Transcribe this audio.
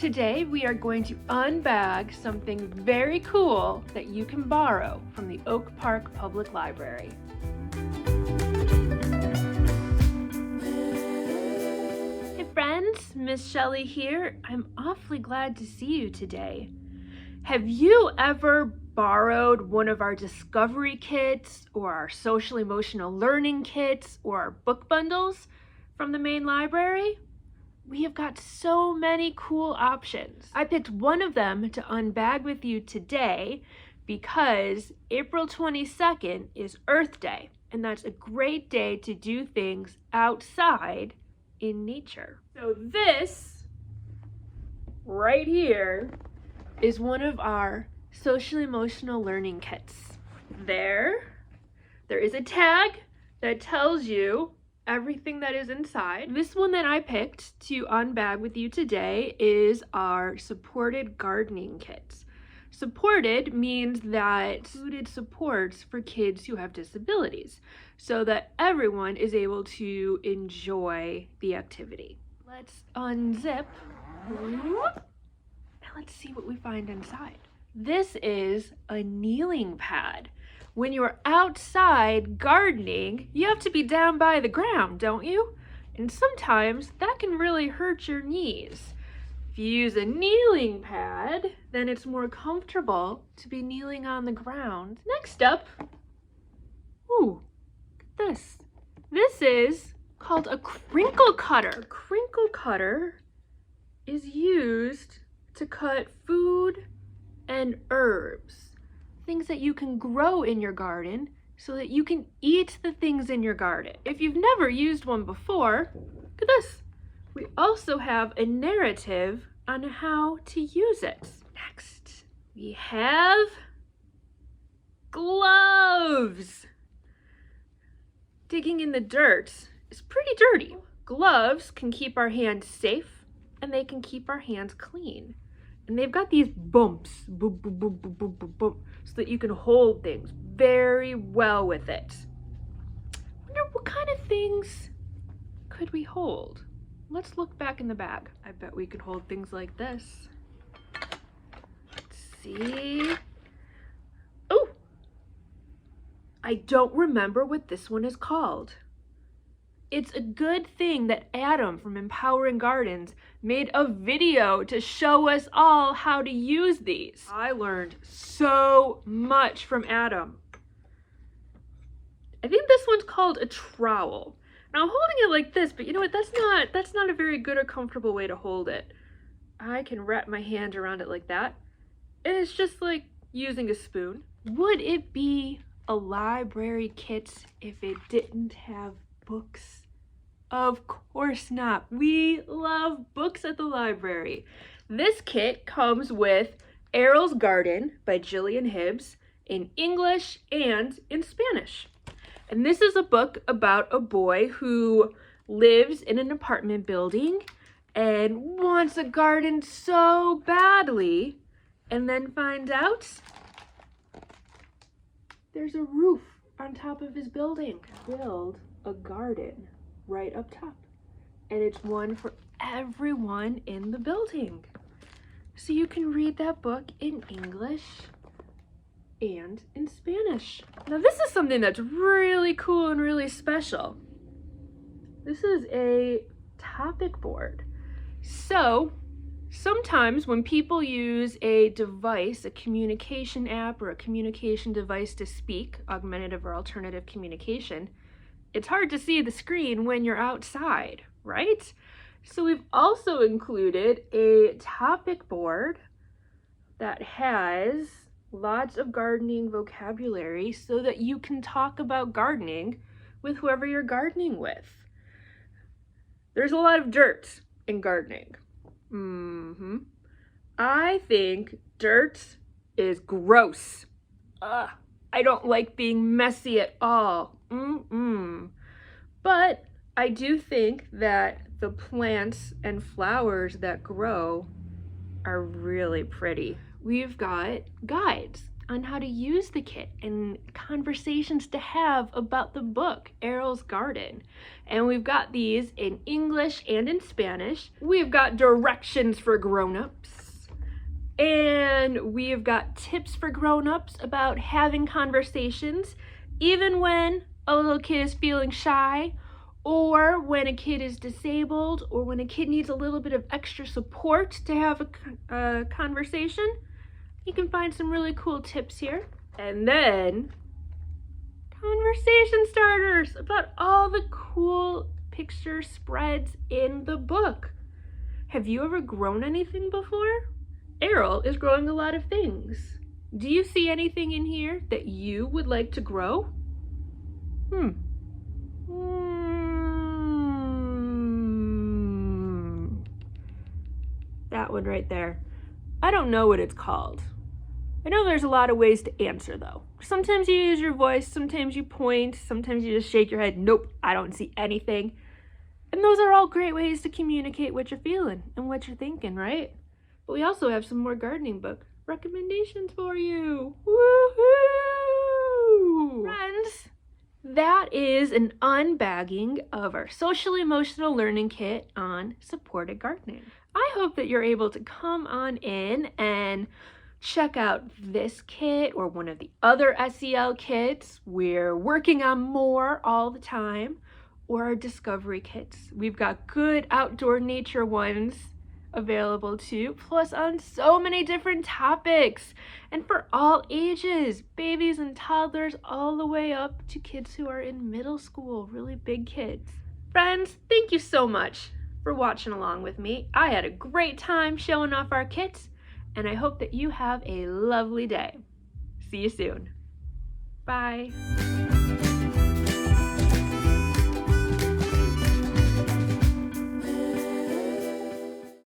Today we are going to unbag something very cool that you can borrow from the Oak Park Public Library. Hey friends, Miss Shelley here. I'm awfully glad to see you today. Have you ever borrowed one of our discovery kits or our social emotional learning kits or our book bundles from the main library? We have got so many cool options. I picked one of them to unbag with you today because April 22nd is Earth Day, and that's a great day to do things outside in nature. So this right here is one of our social emotional learning kits. There is a tag that tells you everything that is inside. This one that I picked to unbag with you today is our supported gardening kit. Supported means that included supports for kids who have disabilities so that everyone is able to enjoy the activity. Let's unzip and let's see what we find inside. This is a kneeling pad. When you're outside gardening, you have to be down by the ground, don't you? And sometimes that can really hurt your knees. If you use a kneeling pad, then it's more comfortable to be kneeling on the ground. Next up, ooh, look at this. This is called a crinkle cutter. Crinkle cutter is used to cut food and herbs. Things that you can grow in your garden so that you can eat the things in your garden. If you've never used one before, look at this. We also have a narrative on how to use it. Next, we have gloves. Digging in the dirt is pretty dirty. Gloves can keep our hands safe and they can keep our hands clean. And they've got these bumps, boom, boom, boom, boom, boom, boom, boom, so that you can hold things very well with it. Wonder what kind of things could we hold? Let's look back in the bag. I bet we could hold things like this. Let's see. Oh, I don't remember what this one is called. It's a good thing that Adam from Empowering Gardens made a video to show us all how to use these. I learned so much from Adam. I think this one's called a trowel. Now I'm holding it like this, but you know what? That's not a very good or comfortable way to hold it. I can wrap my hand around it like that, and it's just like using a spoon. Would it be a library kit if it didn't have books? Of course not. We love books at the library. This kit comes with Errol's Garden by Gillian Hibbs in English and in Spanish. And this is a book about a boy who lives in an apartment building and wants a garden so badly, and then finds out there's a roof on top of his building. Build a garden right up top, and it's one for everyone in the building. So you can read that book in English and in Spanish. Now this is something that's really cool and really special. This is a topic board. So sometimes when people use a device, a communication app or a communication device to speak, augmentative or alternative communication, it's hard to see the screen when you're outside, right? So we've also included a topic board that has lots of gardening vocabulary so that you can talk about gardening with whoever you're gardening with. There's a lot of dirt in gardening. I think dirt is gross. I don't like being messy at all. But I do think that the plants and flowers that grow are really pretty. We've got guides on how to use the kit and conversations to have about the book, Errol's Garden. And we've got these in English and in Spanish. We've got directions for grown-ups. And we've got tips for grown-ups about having conversations, even when a little kid is feeling shy, or when a kid is disabled, or when a kid needs a little bit of extra support to have a conversation. You can find some really cool tips here. And then conversation starters about all the cool picture spreads in the book. Have you ever grown anything before? Errol is growing a lot of things. Do you see anything in here that you would like to grow? That one right there. I don't know what it's called. I know there's a lot of ways to answer though. Sometimes you use your voice, sometimes you point, sometimes you just shake your head, nope, I don't see anything. And those are all great ways to communicate what you're feeling and what you're thinking, right? But we also have some more gardening book recommendations for you. Woohoo! Friends, that is an unbagging of our social emotional learning kit on supported gardening. I hope that you're able to come on in and check out this kit or one of the other SEL kits. We're working on more all the time, or our discovery kits. We've got good outdoor nature ones available too, plus on so many different topics and for all ages, babies and toddlers all the way up to kids who are in middle school, really big kids. Friends, thank you so much for watching along with me. I had a great time showing off our kits, and I hope that you have a lovely day. See you soon. Bye.